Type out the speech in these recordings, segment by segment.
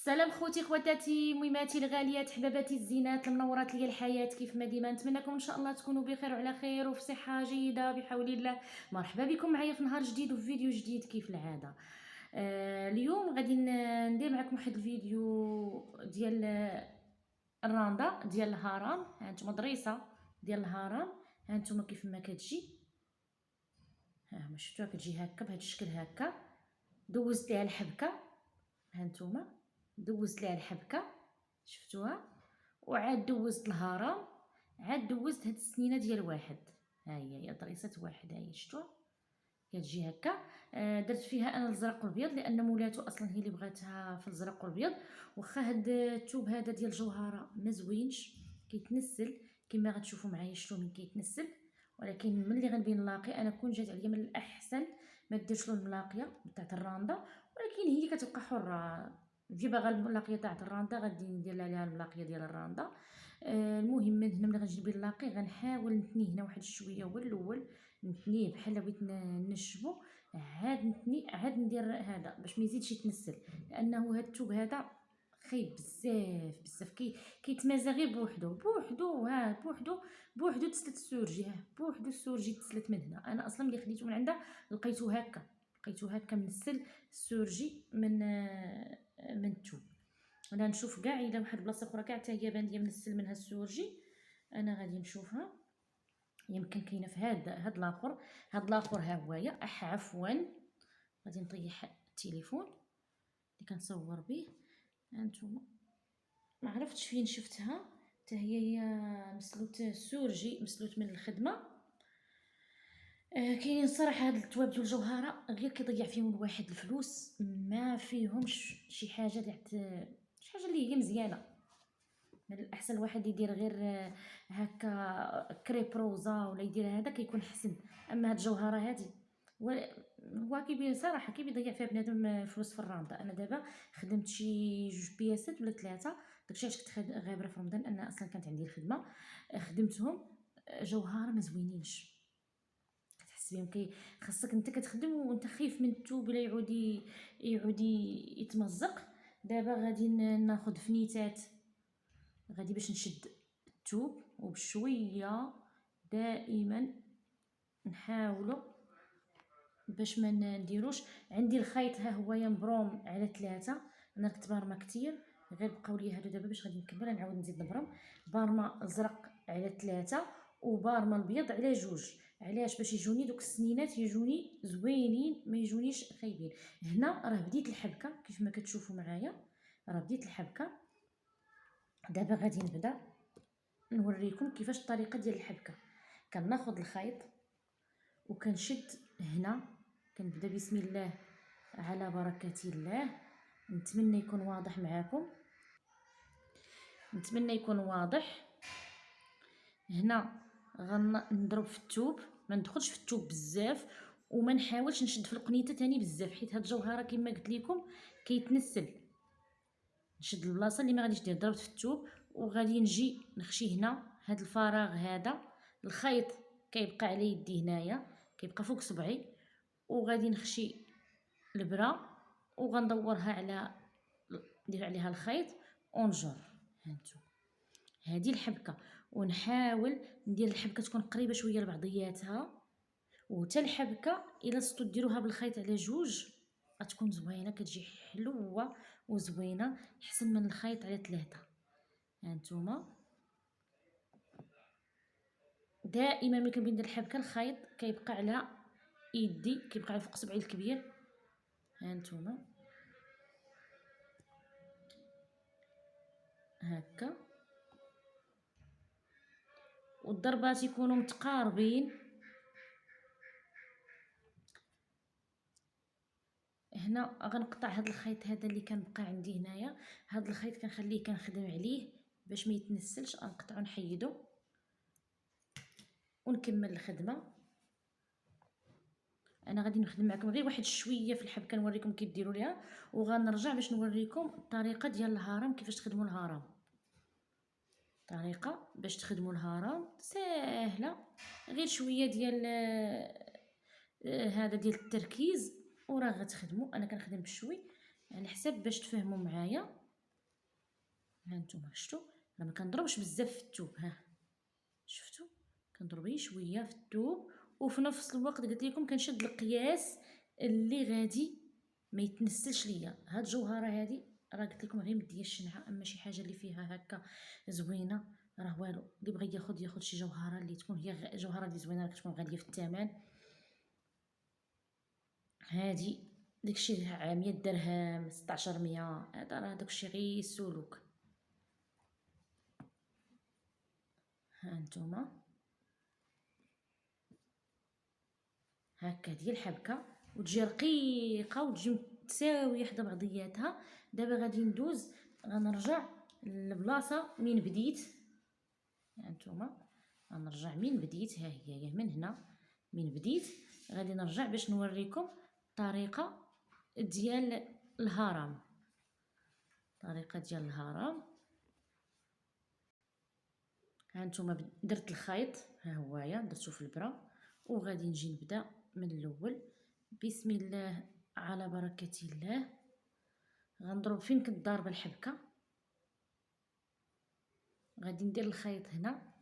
السلام خوتي خواتاتي ميماتي الغاليات حباباتي الزينات المنورات ليا الحياه. كيف ما ديما نتمنىكم ان شاء الله تكونوا بخير وعلى خير وفي صحه جيده بحول الله. مرحبا بكم معايا في نهار جديد وفي فيديو جديد كيف العاده. اليوم غادي ندير معكم واحد الفيديو ديال الراندا ديال الهرم. هانتوما ضريسه ديال الهرم، هانتوما كيف ما كتجي، ها ما شفتوها كتجي هكا بهذا الشكل هكا. دوزت ليها الحبكه، هانتوما دوزت ليها الحبكه شفتوها، وعاد دوزت الهرم، عاد دوزت هاد السنينه ديال واحد. ها هي ضريسه واحد، ها هي شفتوها كتجي هكا. درت فيها انا الزرق والابيض لان مولاتو اصلا هي اللي بغاتها في الزرق والابيض. واخا هاد الثوب هذا ديال الجوهره ما زوينش، كيتنسل كما غتشوفوا معايا شتو من كيتنسل، ولكن ملي غنبين نلاقي انا كون جات عليا من الاحسن ما ديرش له الملاقيه بتاعت الراندا، ولكن هي كتبقى حره. جي باغا الملاقيه تاعت الراندا غادي ندير لها الملاقيه ديال الراندا. المهم من هنا ملي غنجي نبين نلاقي غنحاول نتنيه هنا واحد شويه، هو الاول نتنيه بحال بغيت نشبو، عاد نتني عاد ندير هذا باش ما يزيدش يتنسل، لانه هاد الثوب هذا خايب بزاف بزاف، كيتمازى غير بوحدو ها بوحدو تسلت السورجي، ها بوحدو السورجي تسلت من هنا. انا اصلا ملي خديته من عندها لقيتو هكا منسل السورجي من الثوب. انا نشوف كاع الا واحد البلاصه اخرى كاع حتى هي بانديه منسل منها السورجي، انا غادي نشوفها يمكن كاينه في هاد الاخر. هاد الاخر ها هويا عفوا، غادي نطيح التليفون اللي كنصور به. هانتوما ما عرفتش فين شفتها، حتى هي مسلوت السورجي مسلوت من الخدمه. كاينين صراحه هاد التواب ديال الجوهره غير كيضيع فيهم الواحد الفلوس، ما فيهمش شي حاجه شي حاجه اللي هي مزيانه. من الاحسن الواحد يدير غير هكا كريب روزا ولا يدير هذا كيكون حسن. اما هاد الجوهره هادي هو كيبين صراحه كيبيضيع فيها بنادم فلوس في الراندا. انا دابا خدمت شي 2 بياسات ولا 3، داكشي علاش كنت غابره في رمضان، انا اصلا كانت عندي الخدمه خدمتهم. جوهره ما زوينينش، كتحس بهم خاصك انت كتخدم وانت خايف من الثوب ولا يعود يتمزق. دابا غادي ناخذ فنيتات غادي باش نشد الثوب وبشويه، دائما نحاولوا باش ما نديروش. عندي الخيط ها هو مبروم على 3، انا كنت بارمه كتير، غير بقاو لي هادو دابا باش غادي نكمل نعاود نزيد نبرم. بارمه ازرق على 3 وبارمه الابيض على 2. علاش؟ باش يجوني دوك السنينات يجوني زوينين ما يجونيش خايبين. هنا راه بديت الحبكه كيف ما كتشوفوا معايا، راه بديت الحبكه. دابا غادي نبدا نوريكم كيفاش الطريقه ديال الحبكه. كناخذ الخيط وكنشد هنا، كنبدا بسم الله على بركه الله. نتمنى يكون واضح معاكم، نتمنى يكون واضح. هنا غنضرب في الثوب، ما ندخلش في الثوب بزاف وما نحاولش نشد في القنيته تاني بزاف، حيت هاد الجوهره كما قلت لكم كيتنسل. نشد البلاصه اللي ما غاديش ندير، ضربت في الثوب وغادي نجي نخشي هنا هاد الفراغ هذا. الخيط كيبقى على يدي هنايا، كيبقى فوق صبعي، وغادي نخشي البرا وغندورها على ندير عليها الخيط ونجر. هانتو هذه الحبكه، ونحاول ندير الحبكه تكون قريبه شويه لبعضياتها. وتا الحبكه الا صدتو ديروها بالخيط على 2 غتكون زوينه، كتجي حلوه وزوينه احسن من الخيط على 3. هانتوما دائما ملي كنبدا ندير الحبكه الخيط كيبقى على يدي، كيبقى على فوق صبعي الكبير. هانتوما هكا، والضربات يكونوا متقاربين. هنا غنقطع هذا الخيط هذا اللي كنبقى عندي هنايا، هذا الخيط كنخليه كنخدم عليه باش ما يتنسلش، غنقطعو نحيدو ونكمل الخدمه. انا غادي نخدم معكم غير واحد شويه في الحبكه نوريكم كيف ديروا ليها، وغنرجع باش نوريكم الطريقه ديال الهرم كيفاش تخدموا الهرم. طريقه باش تخدموا الهرم ساهله، غير شويه ديال هذا ديال التركيز وراه غتخدموا. انا كنخدم بشوي على حساب باش تفهموا معايا. ها نتوما شفتوا راه ما كنضربش بزاف في الثوب. ها شفتوا كنضرب غير شويه في الثوب، وفي نفس الوقت قلت لكم كنشد القياس اللي غادي ما يتنسلش ليا. هاد الجوهره هادي راه قلت لكم غير مديه الشنعه، اما شي حاجه اللي فيها هكا زوينه راه والو. اللي بغى ياخذ شي جوهره اللي تكون هي جوهره اللي زوينه، راك تكون غاليه في الثمن. هادي داكشي 100 درهم 1600، هذا راه داكشي غير السلوك. ها نتوما هكا ديال الحبكه، وتجي رقيقه وتجي متساويه حدا بعضياتها. دابا غادي ندوز غنرجع للبلاصه من بديت. هانتوما غنرجع من بديت، ها هي من هنا من بديت. غادي نرجع باش نوريكم الطريقه ديال الهرم. الطريقه ديال الهرم هانتوما درت الخيط، ها هويا درتو في البرا، وغادي نجي نبدا من الاول. بسم الله على بركه الله. غنضرب فين كنت ضاربه الحبكه، غادي ندير الخيط هنا،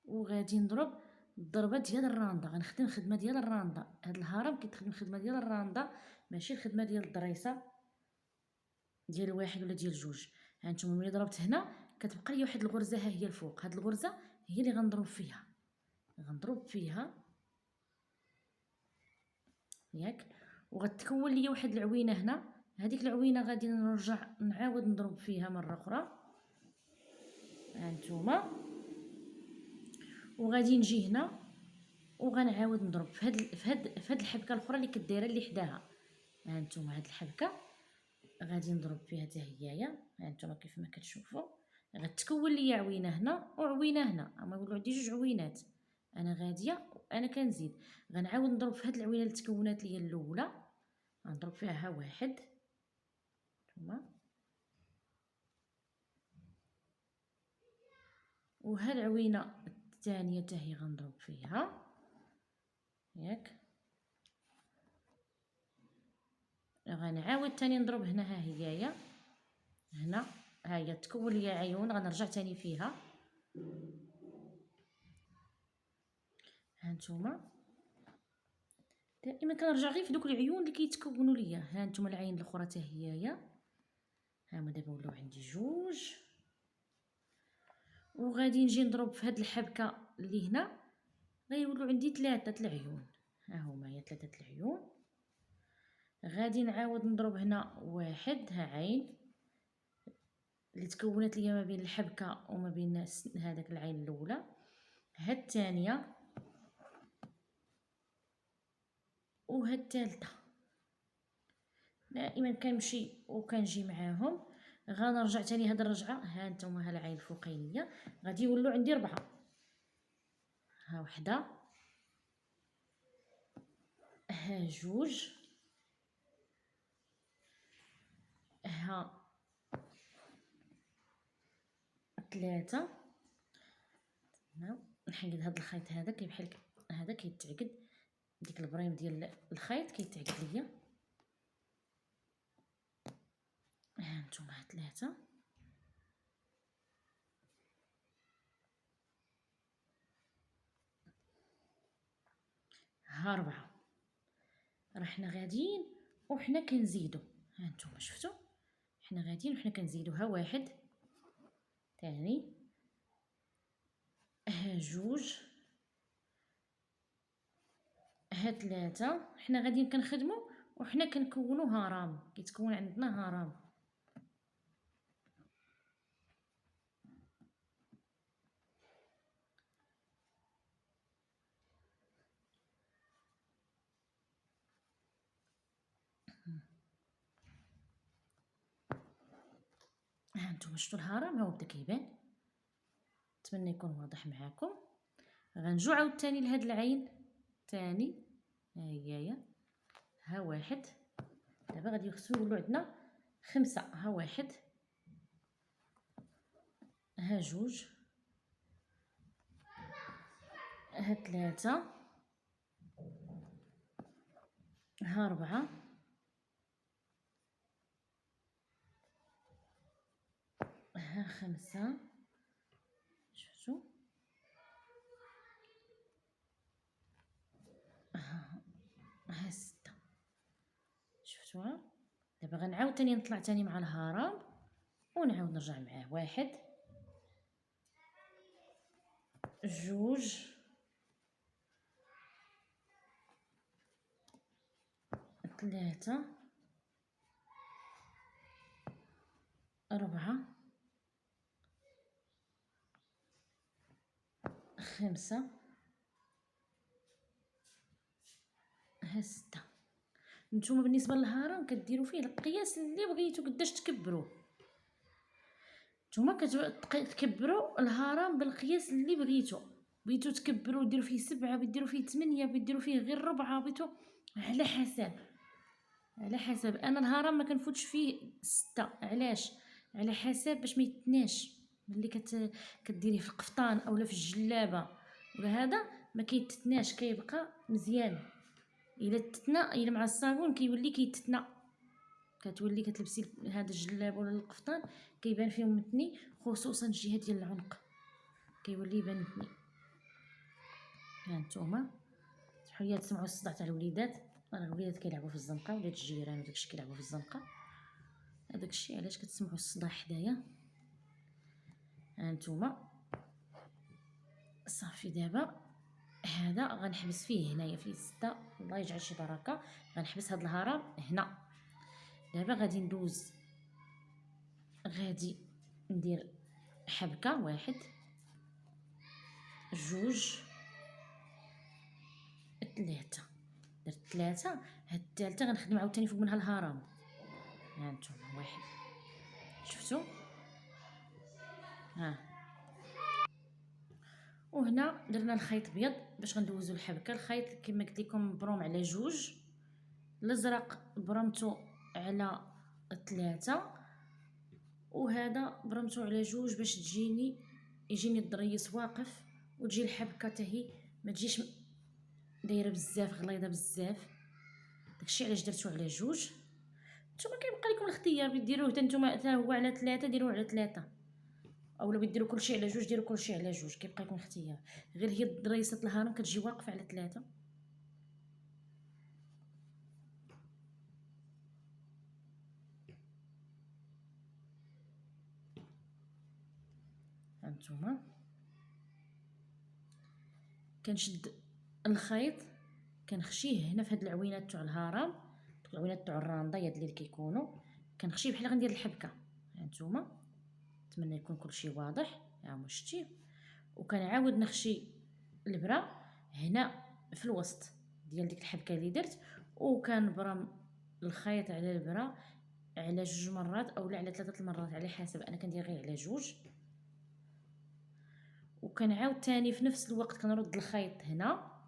وغادي نضرب الضربه ديال الرانده. غنخدم خدمه ديال الرانده. هاد الهرم كيتخدم خدمه ديال الرانده، ماشي الخدمه ديال الضريسه ديال واحد ولا ديال جوج. هانتوما ملي ضربت هنا كتبقى لي واحد الغرزه، ها هي الفوق. هاد الغرزه هي اللي غنضرب فيها، غنضرب فيها ياك، وغتكون لي واحد العوينه هنا. هذيك العوينه غادي نرجع نعاود نضرب فيها مره اخرى. هانتوما وغادي نجي هنا وغنعاود نضرب في هاد الحبكه الاخرى اللي كدايره اللي حداها. هانتوما هاد الحبكه غادي نضرب فيها حتى هيايا. هانتوما كيف ما كتشوفوا غتكون لي عوينه هنا وعوينه هنا، اما يقولوا عندي جوج عوينات. انا غاديه وانا كنزيد غنعاود نضرب في هاد العوينه اللي تكونات لي الاولى، غنضرب فيها ها واحد. هانتوما وها العوينه الثانيه حتى هي غنضرب فيها ياك. غنعاود تاني نضرب هنا، ها هيايا هنا، ها هي تكون لي عيون. غنرجع تاني فيها. هانتوما دائما كنرجع غير في دوك العيون اللي كيتكونوا ليا. هانتوما العين الاخرى حتى هيايا، هما دابا ولاو عندي جوج. وغادي نجي نضرب في هاد الحبكه اللي هنا، غيولوا عندي ثلاثه العيون. ها هما هي ثلاثه العيون. غادي نعاود نضرب هنا واحد، ها عين اللي تكونت ليا ما بين الحبكه وما بين هذاك العين الاولى. ها الثانيه وها الثالثه. دائما كنمشي وكنجي معاهم. غنرجع تاني هاد الرجعه. ها نتوما ها العين الفوقانيه غادي يولوا عندي 4. ها وحده، ها جوج، ها 3. نحيد هاد الخيط هذا بحال هذا كيتعقد، ديك البريم ديال الخيط كيتعقد ليا. ها نتوما 3، ها 4. راه حنا غاديين وحنا كنزيدو. ها نتوما شفتوا حنا غاديين وحنا كنزيدو. ها واحد ثاني، ها جوج، ها 3. حنا غاديين كنخدمو وحنا كنكونو هرم، كيتكون عندنا هرم. ها نتوما شفتوا الهرم، ها هو بدا كيبان. نتمنى يكون واضح معاكم. غنجو عاوتاني لهاد العين تاني، ها هيايا، ها واحد. دابا غادي خصو يولوا عندنا 5. ها واحد، ها جوج، ها 3، ها 4، 5. شفتوا؟ ها 6. شفتوها؟ دابا غنعاود تاني نطلع تاني مع الهرم ونعاود نرجع معاه. 1 2 3 4 5 ها 6. نتوما بالنسبه للهرم كديروا فيه القياس اللي بغيتو قداش تكبروه. نتوما كتكبروا الهرم بالقياس اللي بغيتو تكبروا ديروا فيه 7، بغيتو فيه 8، بغيتو فيه غير 4، بغيتو على حسب. انا الهرم ما كنفوتش فيه 6. علاش؟ على حسب باش ما يتناش ملي كديريه في القفطان اولا في الجلابه ولا هذا ما كيتتناش، كيبقى مزيان. الا تتنا الا مع الصابون كيولي كيتتنا، كتولي كتلبسي هذا الجلاب ولا القفطان كيبان فيهم متني، خصوصا الجهه ديال العنق كيولي يبان متني. ها نتوما شحال ليا تسمعوا الصداع تاع الوليدات، راه الوليدات كيلعبوا في الزنقه ولاد الجيران وداكشي كيلعبوا في الزنقه، هذاك الشيء علاش كتسمعوا الصداع حدايا. ها نتوما صافي. دابا هذا غنحبس فيه هنايا فيه 6. الله يجعل شي بركه. غنحبس هذا الهرم هنا. دابا غادي ندوز، غادي ندير حبكه. 1 2 3. درت 3. هاد الثالثه غنخدم عاوتاني فوق منها الهرم. ها نتوما 1. شفتوا؟ ها وهنا درنا الخيط بيض باش غندوزو الحبكه. الخيط كما قلت لكم مبروم على 2، الازرق برمتو على 3، وهذا برمتو على 2 باش يجيني الضريس واقف، وتجي الحبكه حتى هي ما تجيش دايره بزاف غليظه بزاف. داكشي علاش درتو على 2. نتوما كيبقى لكم الاختيار، ديروه حتى نتوما حتى هو على 3 ديروه على 3، اولا ديروا كلشي على 2 ديروا كلشي على 2، كيبقى لكم اختيار. غير هي الضريسه الهرم كتجي واقفه على 3. هانتوما كنشد الخيط كنخشيه هنا في هاد العوينات تاع الهرم، العوينات تاع الرانده هاد اللي كيكونوا كنخشيه بحال غندير الحبكه. هانتوما نتمنى يكون كلشي واضح. ها شتي، وكنعاود نخشي البره هنا في الوسط ديال ديك الحبكه اللي درت، وكنبرم الخيط على البره على 2 مرات اولا على 3 المرات على حسب. انا كندير غير على 2، وكنعاود تاني في نفس الوقت كنرد الخيط هنا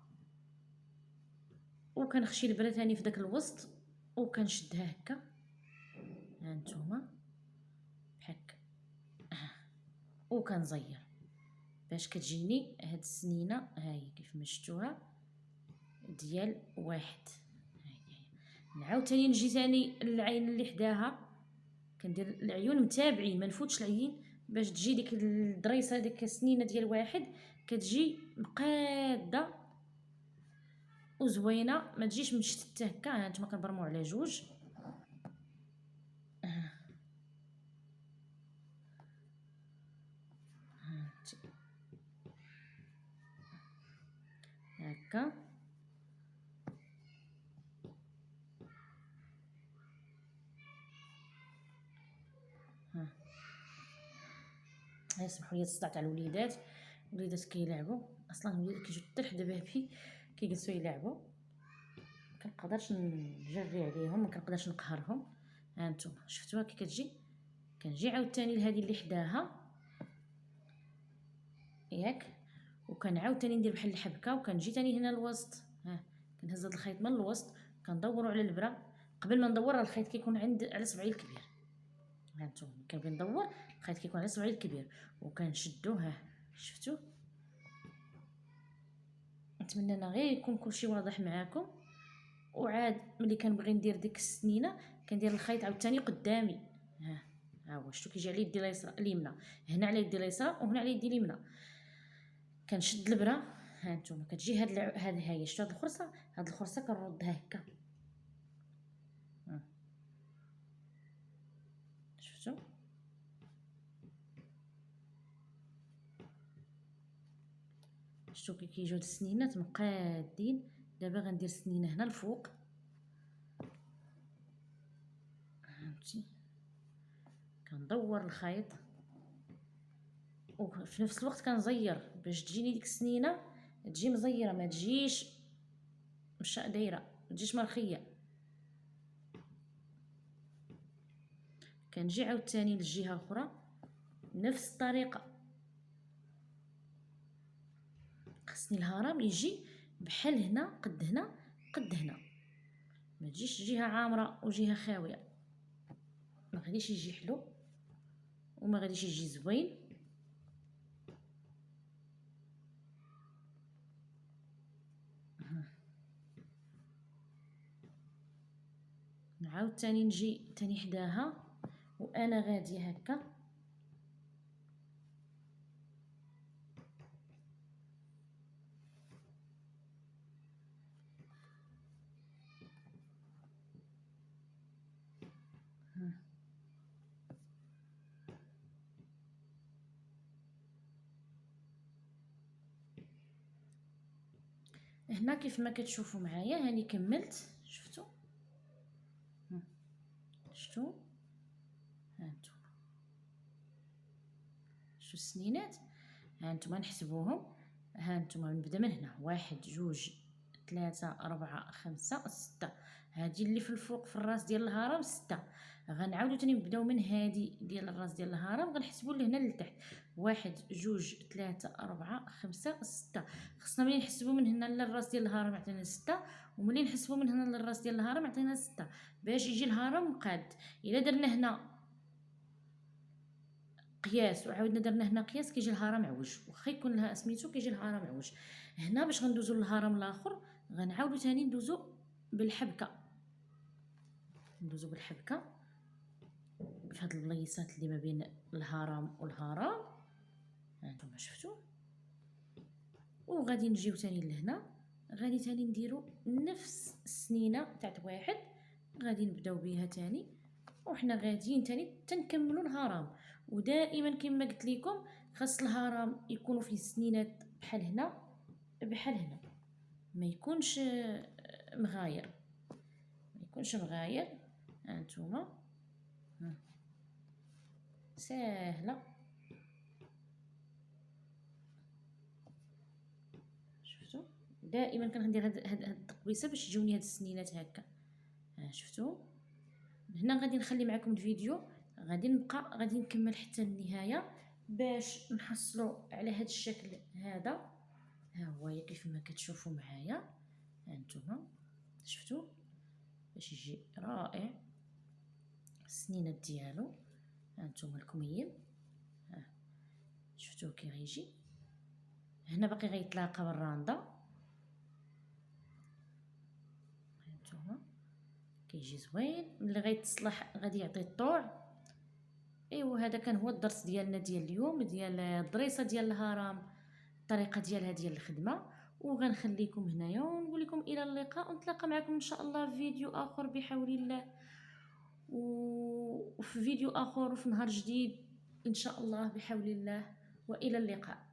وكنخشي البره تاني في داك الوسط وكنشدها هكا. ها نتوما هكا وكنزير باش كتجيني هاد السنينه. ها هي كيف ما شفتوها ديال 1. نعاود تاني نجي تاني العين اللي حداها، كندير العيون متابعين ما نفوتش العين باش تجي ديك الضريسه ديك السنينه ديال 1 كتجي مقاده وزوينه، ما تجيش مشتته هكا. ها نتوما كنبرمو على 2. هكا يسمحوا لي الصداع تاع الوليدات كيلعبوا اصلا. الوليدات كيجيو حتى لحدا بابي كيجلسوا يلعبوا، كنقدرش نجري عليهم، ما كنقدرش نقهرهم. ها نتوما شفتوها كي كتجي، كنجي عاوتاني لهذه اللي حداها ياك، وكنعاود تاني ندير بحال الحبكه وكنجي تاني هنا الوسط. ها كنهز هذا الخيط من الوسط كندورو على البره. قبل ما ندور الخيط كيكون عند على صبعي الكبير. ها نتوما كنبغي ندور الخيط كيكون على صبعي الكبير وكنشدو. ها شفتو؟ نتمنى انا غير يكون كلشي واضح معاكم. وعاد ملي كنبغي ندير ديك السنينه كندير الخيط عاوتاني قدامي. ها ها هو شفتوا كيجي على يدي اليمنى، هنا على يدي اليسرى وهنا على يدي اليمنى. كنشد البره، ها نتوما كتجي هاد هي شفتوا هاد الخرصه كنردها هكا، شفتوا شفتوا كيجيو هاد السنينات مقادين. دابا غندير سنينه هنا الفوق، فهمتي، كندور الخيط وفي نفس الوقت كنزير باش تجيني ديك السنينه تجي مزيره، ما تجيش دايره، ما تجيش مرخيه. كنجي عاوتاني للجهه الاخرى نفس الطريقه، خصني الهرم يجي بحال هنا قد هنا قد هنا، ما تجيش جهه عامره وجهه خاويه، ما غاديش يجي حلو وما غاديش يجي زوين. نعاود تاني نجي تاني حداها وانا غاديه هكا، هنا كيف ما كتشوفوا معايا هاني كملت. شفتوا شفتوا هانتوما شو السنينات، هانتوما نحسبوهم. هانتوما نبدا من هنا 1 2 3 4 5 6، هادي اللي في الفوق في الراس ديال الهرم 6. غنعاودو تاني نبداو من هادي ديال الراس ديال الهرم غنحسبوا لهنا لتحت 1 2 3 4 5 6. خصنا ملي نحسبوا من هنا للراس ديال الهرم عطينا 6، وملي نحسبوا من هنا للراس ديال الهرم عطينا 6 باش يجي الهرم مقاد. الا درنا هنا قياس وعاودنا درنا هنا قياس كيجي الهرم عوج، واخا يكون لها سميتو كيجي الهرم عوج. هنا باش غندوزو للهرم الاخر غنعاودو تاني ندوزو بالحبكه، ندوزو بالحبكه في هاد البليصات اللي ما بين الهرم والهرم، هانتوما شفتوا. وغادي نجيو تاني لهنا، غادي تاني نديرو نفس السنينه تاعت 1، غادي نبداو بها تاني وحنا غاديين تاني تنكملوا الهرم. ودائما كما قلت لكم خاص الهرم يكونوا فيه السنينات بحال هنا بحال هنا، ما يكونش مغاير، ما يكونش مغاير. هانتوما ساهله، شفتوا دائما كندير هاد التقبيصه باش يجوني هاد السنينات هكا. شفتوا هنا غادي نخلي معكم الفيديو، غادي نبقى غادي نكمل حتى النهايه باش نحصلوا على هذا الشكل هذا. ها هو كيف ما كتشوفوا معايا، هانتوما شفتوا باش يجي رائع السنينات ديالو. هانتوما الكميم، شفتوا كي غيجي هنا باقي غيتلاقى بالراندا، هانتوما كيجي زوين ملي غيتصلح غادي يعطي الطوع. ايوا هذا كان هو الدرس ديالنا ديال اليوم ديال الضريصه ديال الهرم، الطريقه ديالها ديال الخدمه. وغنخليكم هنايا ونقول لكم الى اللقاء، ونتلاقى معكم ان شاء الله في فيديو اخر بحول الله، وفي فيديو اخر وفي نهار جديد ان شاء الله بحول الله، والى اللقاء.